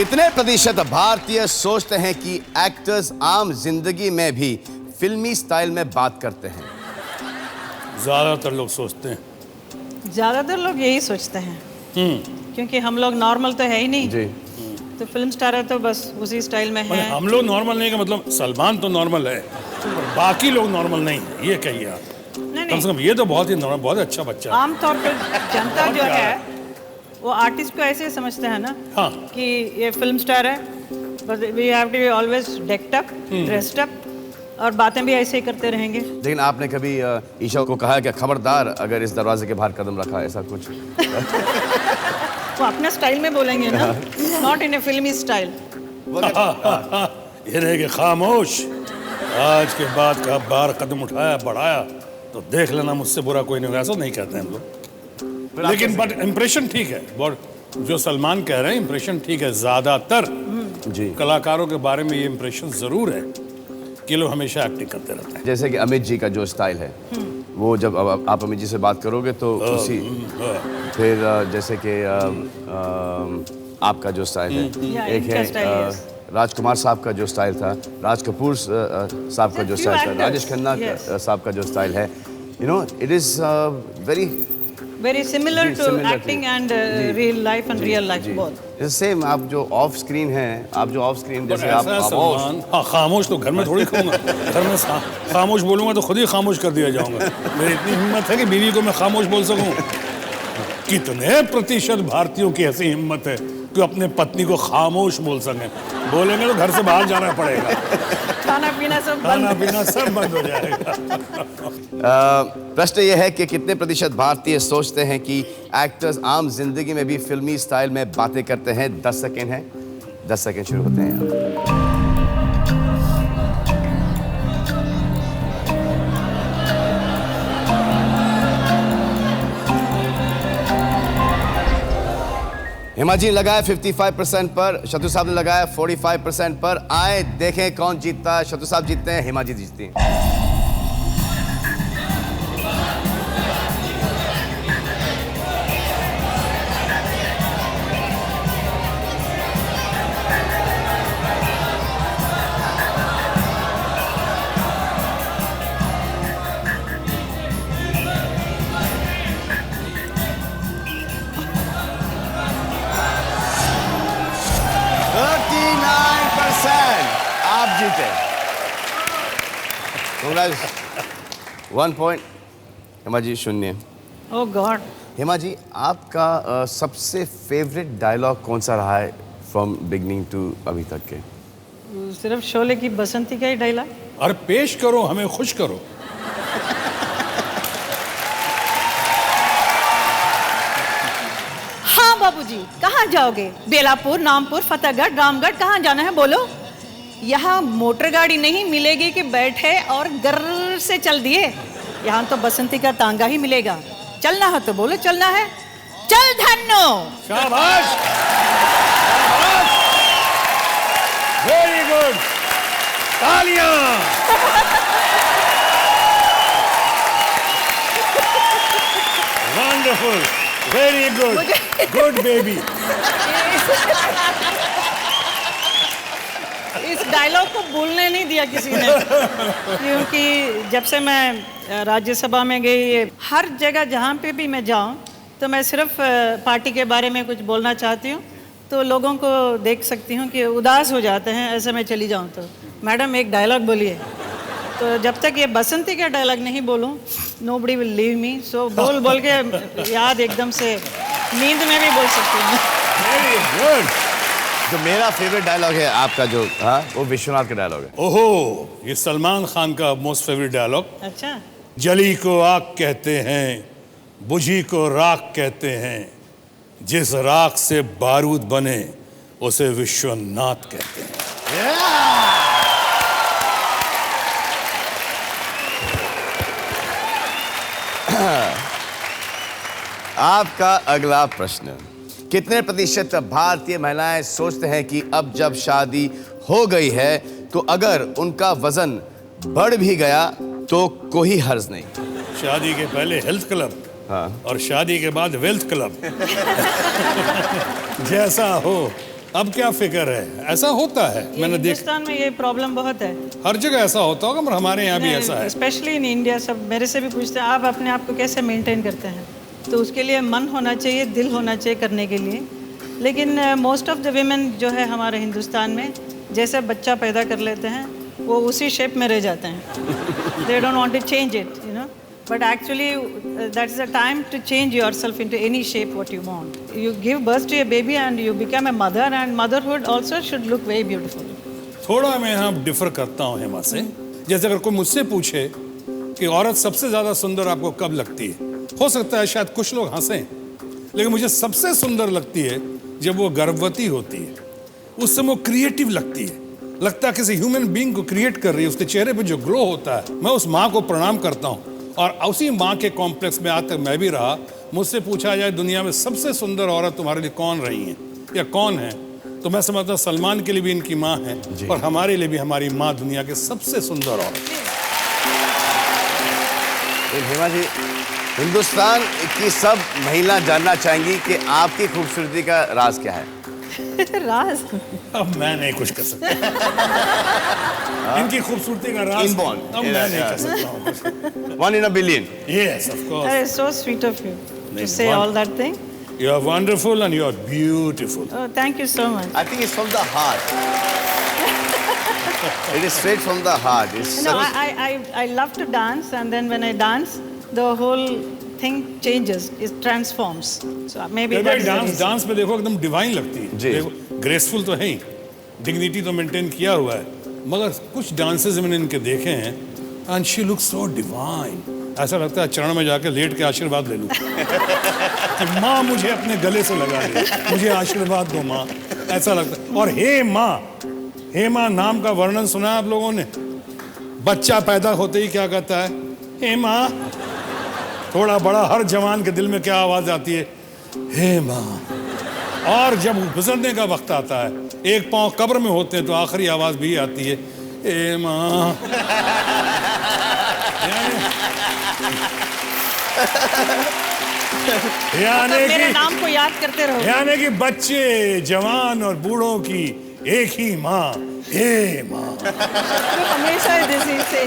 कितने प्रतिशत भारतीय सोचते हैं कि एक्टर्स आम जिंदगी में भी फिल्मी स्टाइल में बात करते हैं? ज्यादातर लोग सोचते हैं। ज्यादातर लोग यही सोचते हैं क्योंकि हम लोग नॉर्मल तो है ही नहीं जी। तो फिल्म स्टार है तो बस उसी स्टाइल में है। हम लोग नॉर्मल नहीं का मतलब सलमान तो नॉर्मल है, बाकी लोग नॉर्मल नहीं है, ये कहिए आप। नहीं कम से नहीं, कम ये तो बहुत ही नॉर्मल, बहुत अच्छा बच्चा है। आमतौर पर जनता जो है वो आर्टिस्ट को ऐसे समझते हैं ना हाँ। कि ये फिल्म स्टार है, बस we have to be always decked up, dressed up, और बातें भी ऐसे ही करते रहेंगे। लेकिन आपने कभी ईशा को कहा कि खबरदार अगर इस दरवाजे के बाहर कदम रखा, ऐसा कुछ? वो अपने स्टाइल में बोलेंगे ना, नॉट इन ए फिल्मी स्टाइल। ये रहेगा खामोश, आज के बाद का बार कदम उठाया बढ़ाया तो देख लेना मुझसे बुरा कोई नहीं होगा, ऐसा नहीं कहते हैं हम लोग। लेकिन बट इम्प्रेशन ठीक है, बहुत जो सलमान कह रहे हैं इम्प्रेशन ठीक है। ज्यादातर जी। कलाकारों के बारे में ये इम्प्रेशन जरूर है कि लोग हमेशा एक्टिंग करते रहते हैं। जैसे कि अमित जी का जो स्टाइल है, वो जब आप अमित जी से बात करोगे तो उसी, फिर जैसे कि आपका जो स्टाइल है, एक इनका स्टाइल, है yes. राजकुमार साहब का जो स्टाइल था, राज कपूर साहब का जो few स्टाइल था, actors, राजेश खन्ना yes. साहब का जो स्टाइल है, you know it is very similar जी, to similar to- acting and जी, real life and real life both. Same. आप जो ऑफ स्क्रीन हैं, आप जो ऑफ स्क्रीन जैसे आप ऐसा है सलमान, हाँ खामोश तो घर में थोड़ी कहूँगा, घर में खामोश बोलूँगा तो खुद ही खामोश कर दिया जाऊँगा। मेरी इतनी हिम्मत है कि बीवी को मैं खामोश बोल सकूँ। कितने प्रतिशत भारतीयों की ऐसी हिम्मत है कि अपने पत्नी को खामोश बोल सकें? बोलेंगे तो घर से बाहर जाना पड़ेगा, खाना पीना सब बंद हो जाएगा। प्रश्न यह है कि कितने प्रतिशत भारतीय सोचते हैं कि एक्टर्स आम जिंदगी में भी फिल्मी स्टाइल में बातें करते हैं? 10 सेकेंड है, 10 सेकेंड शुरू होते हैं। हिमा जी ने लगाया 55% पर, शत्रु साहब ने लगाया 45% पर। आए देखें कौन जीतता है। शत्रु साहब जीतते हैं, हिमा जी जीतती हैं। आप जीते। 1 पॉइंट। हिमा जी 0। ओह गॉड। हिमा जी, आपका सबसे फेवरेट डायलॉग कौन सा रहा है फ्रॉम बिगनिंग टू अभी तक के? सिर्फ शोले की बसंती का ही डायलॉग। और पेश करो, हमें खुश करो। हाँ बाबूजी, कहाँ जाओगे? बेलापुर, नामपुर, फतेहगढ़, रामगढ़, कहाँ जाना है बोलो? यहाँ मोटर गाड़ी नहीं मिलेगी कि बैठे और गर्र से चल दिए। यहाँ तो बसंती का तांगा ही मिलेगा। चलना है तो बोलो चलना है। चल धन्नो। शाबाश, वेरी गुड, तालियां। Wonderful, very good, good baby. इस डायलॉग को बोलने नहीं दिया किसी ने, क्योंकि जब से मैं राज्यसभा में गई, हर जगह जहाँ पे भी मैं जाऊँ तो मैं सिर्फ पार्टी के बारे में कुछ बोलना चाहती हूँ, तो लोगों को देख सकती हूँ कि उदास हो जाते हैं ऐसे मैं चली जाऊँ तो। मैडम एक डायलॉग बोलिए। तो जब तक ये बसंती का डायलॉग नहीं बोलूँ, नोबडी विल लीव मी। सो बोल बोल के याद एकदम से नींद में भी बोल सकती हूँ। Very good. जो मेरा फेवरेट डायलॉग है आपका जो, हाँ, वो विश्वनाथ का डायलॉग है। ओहो, ये सलमान खान का मोस्ट फेवरेट डायलॉग। अच्छा। जली को आग कहते हैं, बुझी को राख कहते हैं, जिस राख से बारूद बने उसे विश्वनाथ कहते हैं। आपका अगला प्रश्न, कितने प्रतिशत भारतीय महिलाएं सोचते हैं कि अब जब शादी हो गई है तो अगर उनका वजन बढ़ भी गया तो कोई हर्ज नहीं? शादी के पहले हेल्थ क्लब, हाँ, और शादी के बाद वेल्थ क्लब। जैसा हो अब क्या फिक्र है, ऐसा होता है, मैंने देख हिंदुस्तान में ये प्रॉब्लम बहुत है, हर जगह ऐसा होता होगा, मगर हमारे यहाँ भी ऐसा है। Specially in India. सब मेरे से भी पूछते हैं आप अपने आप को कैसे मेंटेन करते हैं, तो उसके लिए मन होना चाहिए, दिल होना चाहिए करने के लिए। लेकिन मोस्ट ऑफ द वीमेन जो है हमारे हिंदुस्तान में, जैसे बच्चा पैदा कर लेते हैं वो उसी शेप में रह जाते हैं। They don't want to change it, you know, but actually that is a time to change yourself into any shape what you want. You give birth to a baby and you become a mother, and motherhood also should look very beautiful. थोड़ा मैं यहाँ differ करता हूँ हेमा से। जैसे अगर कोई मुझसे पूछे कि औरत सबसे ज़्यादा सुंदर आपको कब लगती है, हो सकता है शायद कुछ लोग हंसें, लेकिन मुझे सबसे सुंदर लगती है जब वो गर्भवती होती है। उस समय वो क्रिएटिव लगती है, लगता है किसी ह्यूमन बीइंग को क्रिएट कर रही है। उसके चेहरे पे जो ग्लो होता है, मैं उस माँ को प्रणाम करता हूँ। और उसी माँ के कॉम्प्लेक्स में आज तक मैं भी रहा। मुझसे पूछा जाए दुनिया में सबसे सुंदर औरत तुम्हारे लिए कौन रही है या कौन है, तो मैं समझता हूँ सलमान के लिए भी इनकी माँ है, और हमारे लिए भी हमारी माँ दुनिया के सबसे सुंदर औरत। हेमा जी, हिंदुस्तान की सब महिला जानना चाहेंगी कि आपकी खूबसूरती का राज क्या है। राज अब मैं नहीं कुछ कर सकता। इनकी खूबसूरती का राज Inborn. अब मैं नहीं कर सकता हूँ। 1 in a billion. Yes, of course. that is so sweet of you to say one- all that thing. You are wonderful and you are beautiful. Oh, thank you so much. I think it's from the heart. It is straight from the heart. It's No, such- I love to dance, and then when I dance, the whole thing changes, it transforms. So maybe भाई that's the dance reason. Dance पे देखो एकदम divine लगती है। जी। देखो graceful तो है ही, dignity तो मेंटेन किया हुआ है, मगर कुछ डांसेस मैंने इनके देखे हैं and she look so divine. ऐसा लगता है चरण में जाकर लेट के आशीर्वाद ले लूं। कि माँ मुझे अपने गले से लगा ले, मुझे आशीर्वाद दो माँ, ऐसा लगता है। और हे माँ नाम का वर्णन सुना है आप लोगों ने? बच्चा पैदा होते ही क्या कहता है? हे माँ। थोड़ा बड़ा हर जवान के दिल में क्या आवाज आती है? हे माँ। और जब गुजरने का वक्त आता है, एक पांव कब्र में होते हैं, तो आखिरी आवाज भी आती है, हे माँ। यानी मेरे कि नाम को याद करते रहो। यानी कि बच्चे, जवान और बूढ़ों की एक ही माँ, हे माँ। हमेशा दिस ही से